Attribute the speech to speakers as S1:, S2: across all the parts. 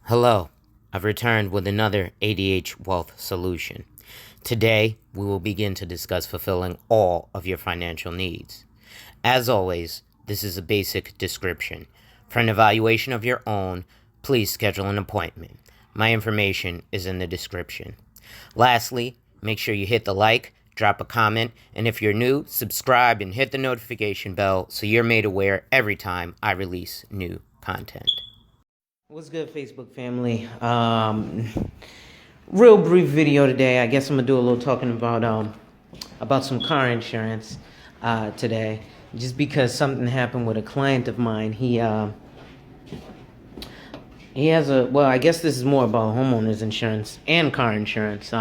S1: Hello, I've returned with another ADH Wealth solution. Today, we will begin to discuss fulfilling all of your financial needs. As always, this is a basic description. For an evaluation of your own, please schedule an appointment. My information is in the description. Lastly, make sure you hit the like, drop a comment, and if you're new, subscribe and hit the notification bell so you're made aware every time I release new content. What's good, Facebook family? Real brief video today. I guess I'm gonna do a little talking about some car insurance today, just because something happened with a client of mine. He has I guess this is more about homeowners insurance and car insurance.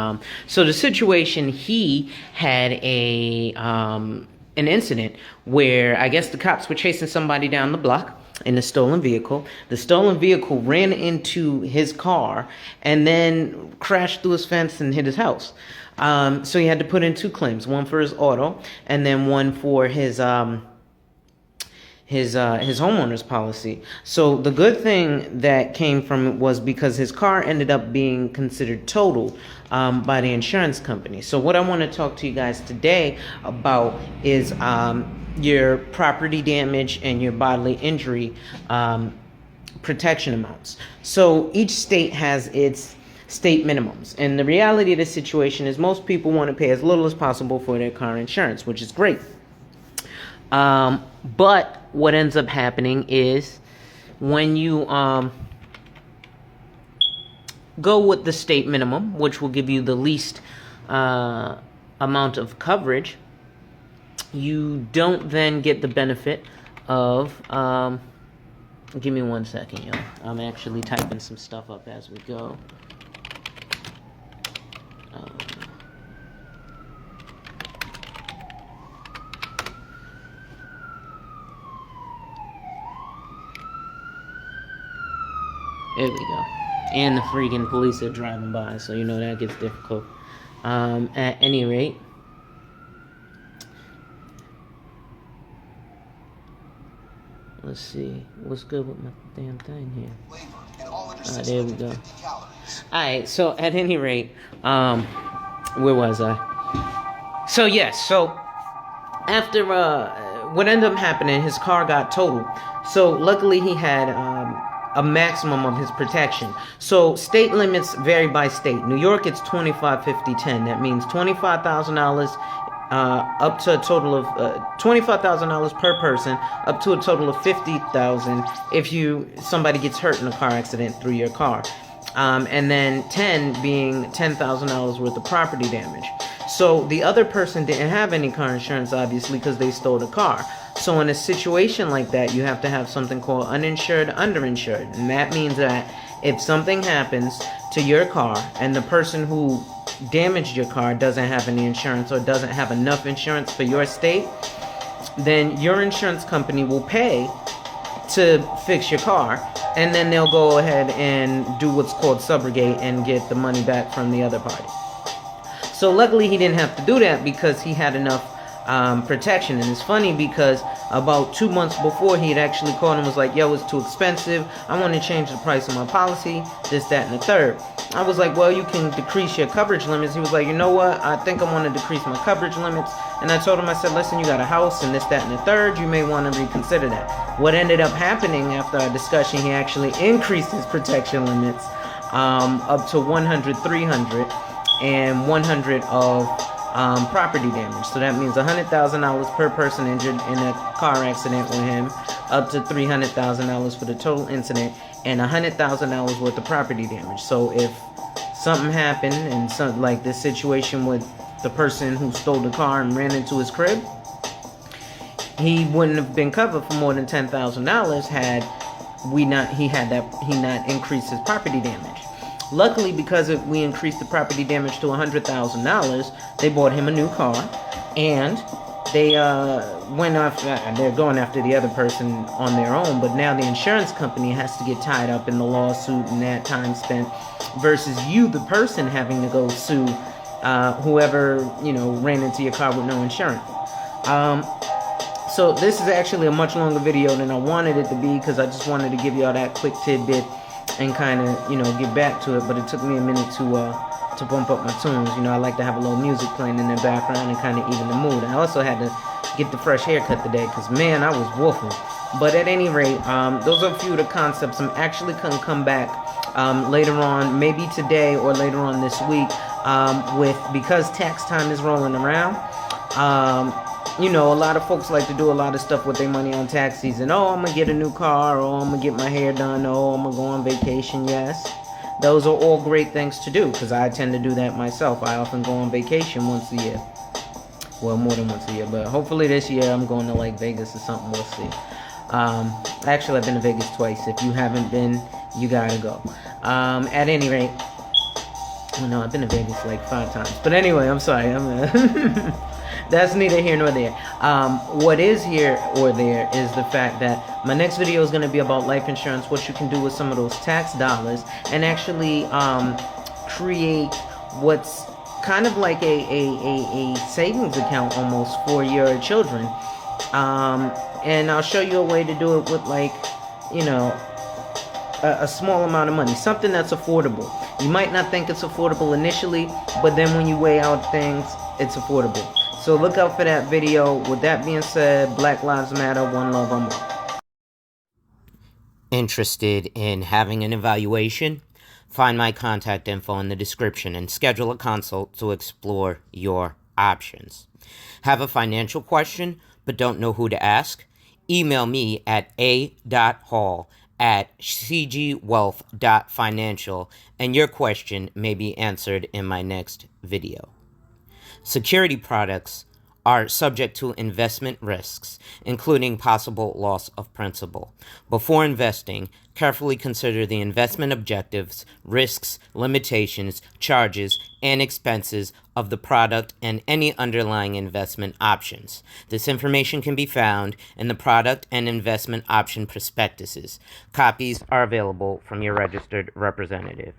S1: So the situation, he had an incident where I guess the cops were chasing somebody down the block in a stolen vehicle. The stolen vehicle ran into his car and then crashed through his fence and hit his house. So he had to put in two claims, one for his auto and then one for his homeowner's policy. So the good thing that came from it was because his car ended up being considered total by the insurance company. So what I want to talk to you guys today about is your property damage and your bodily injury protection amounts. So each state has its state minimums, and the reality of the situation is most people want to pay as little as possible for their car insurance, which is great. But what ends up happening is when you go with the state minimum, which will give you the least amount of coverage, you don't then get the benefit of give me 1 second, yo. I'm actually typing some stuff up as we go. There we go. And the freaking police are driving by, so you know that gets difficult. At any rate, let's see what's good with my damn thing here. There we go. Alright, so at any rate, where was I? So yes, so after what ended up happening, his car got totaled. So luckily he had a maximum of his protection. So state limits vary by state. New York, it's 25, 50, 10. That means $25,000 up to a total of $25,000 per person, up to a total of $50,000 if somebody gets hurt in a car accident through your car. And then 10 being $10,000 worth of property damage. So the other person didn't have any car insurance, obviously, because they stole the car. So in a situation like that, you have to have something called uninsured, underinsured. And that means that if something happens to your car and the person who damaged your car doesn't have any insurance or doesn't have enough insurance for your state, then your insurance company will pay to fix your car, and then they'll go ahead and do what's called subrogate and get the money back from the other party. So luckily he didn't have to do that because he had enough protection. And it's funny because about 2 months before, he had actually called and was like, yo, it's too expensive, I want to change the price of my policy, this, that, and the third. I was like, well, you can decrease your coverage limits. He was like, you know what, I think I want to decrease my coverage limits. And I told him, I said, listen, you got a house and this, that, and the third, you may want to reconsider that. What ended up happening after our discussion, he actually increased his protection limits up to 100, 300 and 100 of property damage. So that means $100,000 per person injured in a car accident with him, up to $300,000 for the total incident, and $100,000 worth of property damage. So if something happened, and something like this situation with the person who stole the car and ran into his crib, he wouldn't have been covered for more than $10,000 had he not increased his property damage. Luckily, because we increased the property damage to $100,000, they bought him a new car, and they they're going after the other person on their own, but now the insurance company has to get tied up in the lawsuit and that time spent, versus you, the person, having to go sue whoever, ran into your car with no insurance. So this is actually a much longer video than I wanted it to be, because I just wanted to give y'all that quick tidbit and kind of, you know, get back to it. But it took me a minute to bump up my tunes. You know, I like to have a little music playing in the background and kind of even the mood. I also had to get the fresh haircut today because, man, I was woofing. But at any rate, those are a few of the concepts. I'm actually going to come back later on, maybe today or later on this week, because tax time is rolling around. You know, a lot of folks like to do a lot of stuff with their money on tax season. Oh, I'm going to get a new car. Oh, I'm going to get my hair done. Oh, I'm going to go on vacation. Yes. Those are all great things to do because I tend to do that myself. I often go on vacation once a year. Well, more than once a year. But hopefully this year I'm going to like Vegas or something. We'll see. Actually, I've been to Vegas twice. If you haven't been, you got to go. At any rate, oh, no, I've been to Vegas like 5 times. But anyway, I'm sorry. That's neither here nor there. What is here or there is the fact that my next video is going to be about life insurance, what you can do with some of those tax dollars, and actually create what's kind of like a savings account almost for your children. And I'll show you a way to do it with, like, you know, a small amount of money, something that's affordable. You might not think it's affordable initially, but then when you weigh out things, it's affordable. So look out for that video. With that being said, Black Lives Matter, one love, I'm all. Interested in having an evaluation? Find my contact info in the description and schedule a consult to explore your options. Have a financial question but don't know who to ask? Email me at a.hall@cgwealth.financial and your question may be answered in my next video. Security products are subject to investment risks, including possible loss of principal. Before investing, carefully consider the investment objectives, risks, limitations, charges, and expenses of the product and any underlying investment options. This information can be found in the product and investment option prospectuses. Copies are available from your registered representative.